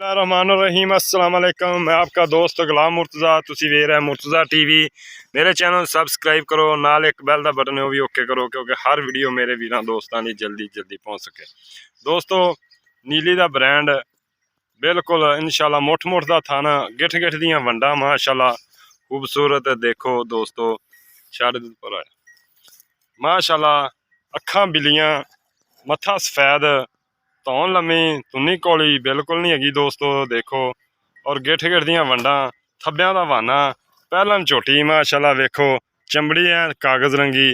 रहमान रहीम अस्सलाम वालेकुम। मैं आपका दोस्त गुलाम मुर्तज़ा, तुसी वेख रहे मुर्तज़ा टीवी। मेरे चैनल सबसक्राइब करो, नाल एक बैल का बटन है वो भी ओके करो, क्योंकि हर वीडियो मेरे वीर दोस्तों की जल्दी पहुँच सके। दोस्तों नीली का ब्रांड बिल्कुल इंशाल्लाह मुठ का थन, गिठ दियाँ वंडा माशाल्लाह खूबसूरत। देखो दोस्तों छड़ पर माशाल्लाह, अखां बिलियां, मत्था सफेद, धौन लम्मी, तुन्नी कौली बिल्कुल नहीं हैगी दोस्तों। देखो और गिठ दियां वंडा, थब्बियां दा वाना, पहलन झोटी माशाल्लाह। वेखो चमड़ी है कागज़ रंगी,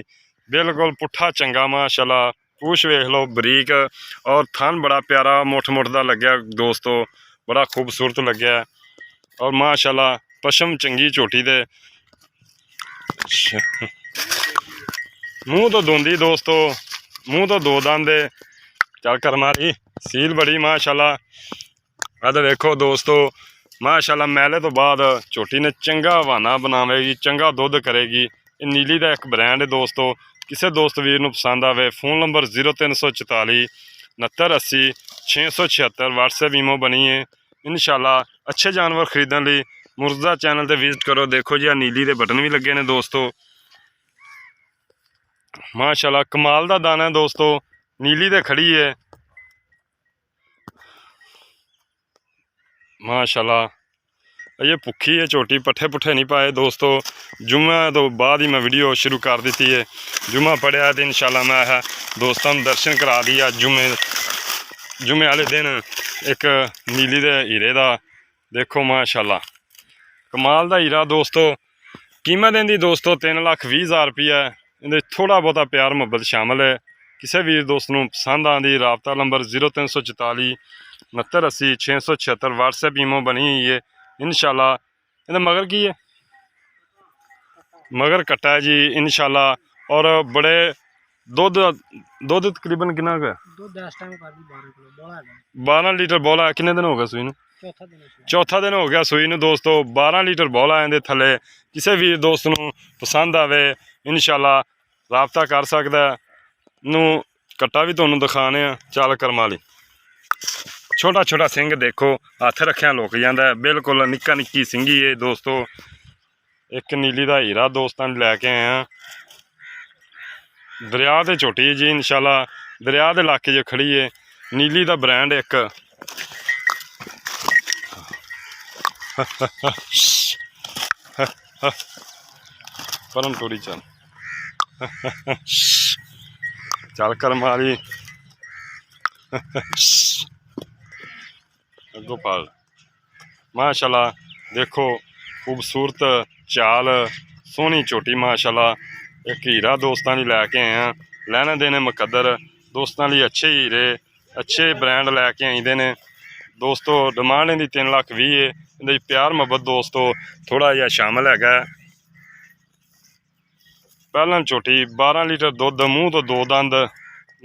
बिल्कुल पुट्ठा चंगा माशाल्लाह। पूछ वेख लो बरीक, और थन बड़ा प्यारा मुठ का लग्या दोस्तों, बड़ा खूबसूरत लग्या। और माशाल्लाह पशम चंगी झोटी दे, मूँह तो दोंदी दोस्तों, मूँह तो दो दंद चल कर मारी, सील बड़ी माशाल्लाह। अद देखो दोस्तों माशाल्लाह, मैले तो बाद झोटी ने चंगा हवाना बनावेगी, चंगा दुध करेगी। नीली का एक ब्रांड है दोस्तों। किसी दोस्त वीर नूं पसंद आवे, फोन नंबर 0344 69 80 676, व्हाट्सएप ईमो बनी है। इंशाल्लाह अच्छे जानवर खरीदने लिए मुर्तज़ा चैनल पर विजिट करो। देखो जी नीली के बटन भी लगे ने दोस्तों, माशाल्लाह कमाल का दाना है दोस्तों। नीली तो खड़ी है माशाल्लाह, ये भुखी है झोटी, पट्ठे पुट्ठे नहीं पाए दोस्तों। जुम्मे तो बाद ही मैं वीडियो शुरू कर दी है। जुम्मा पढ़िया तो इंशाल्लाह मैं दोस्तों दर्शन करा दिया। जुम्मे वाले दिन एक नीली दे हीरे का देखो माशाल्लाह कमाल का हीरा दोस्तों। कीमत इनकी दोस्तों 3,20,000 रुपया है। इन्हें थोड़ा बहुता प्यार मुहब्बत शामिल है। किसी वीर दोस्त नूं पसंद आती राबता नंबर 0344 69 80 676, व्हाट्सएप ईमो बनी हुई है। इंशाल्लाह इन्हें मगर की है, मगर कट्टा है जी इंशाल्लाह। और बड़े दुध तकरीबन कितना का 12 लीटर बौला है। कितने दिन हो गए सुई नूं? चौथा दिन हो गया सुई नूं दोस्तों। 12 लीटर बौला इहदे थले। किसी वीर दोस्त नूं पसंद आवे इंशाल्लाह राबता कर सकदा है। नूं कट्टा भी तुहानूं दिखाने आ, चल करमाली। छोटा छोटा सिंह देखो, हथ रखिया लुक जाता है, बिल्कुल निक्का निक्की सिंगी है दोस्तों। एक नीली का हीरा दोस्तों लैके आए हैं। दरिया से झोटी है जी इंशाल्लाह, दरिया के इलाके च खड़ी है। नीली का ब्रांड एक परम थोड़ी चल चल कर मारी अगो पाल माशाल्लाह। देखो खूबसूरत चाल, सोहनी झोटी माशाल्लाह। एक हीरा दोस्तों की लैके आए हैं। लैने देने मुकद्दर दोस्तों लिए अच्छे हीरे अच्छे ब्रांड लैके आईदे ने दोस्तों। डिमांड इनकी 3,20,000 है। इहदे प्यार मुहब्बत दोस्तों थोड़ा जिहा शामिल है। पहलन झोटी 12 लीटर दुध, मूँह तो दो दंद,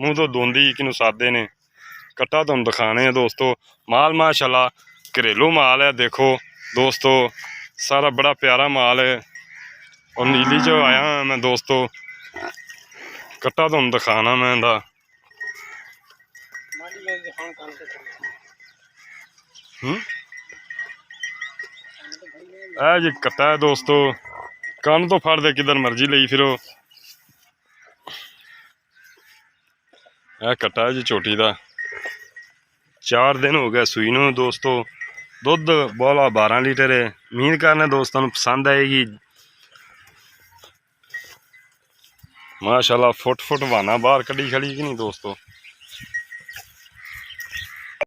मूँह तो दोंदी कि सादे ने। कट्टा तुम दिखाने दोस्तों। माल माशाल्लाह घरेलू माल है। देखो दोस्तों सारा बड़ा प्यारा माल है। और नीली जो आया मैं दोस्तों, कट्टा तुम दिखाना मैं इहदा। जी कट्टा है दोस्तों, कन तो फड़ दे किधर मर्जी ले फिरो। कट्टा है जी झोटी का, 4 दिन हो गए सुई नूं दोस्तों। दुध बौला 12 लीटर है। उम्मीद करने दोस्तों नूं पसंद आएगी माशाल्लाह। फुट वाना बाहर कड़ी खड़ी कि नहीं दोस्तों।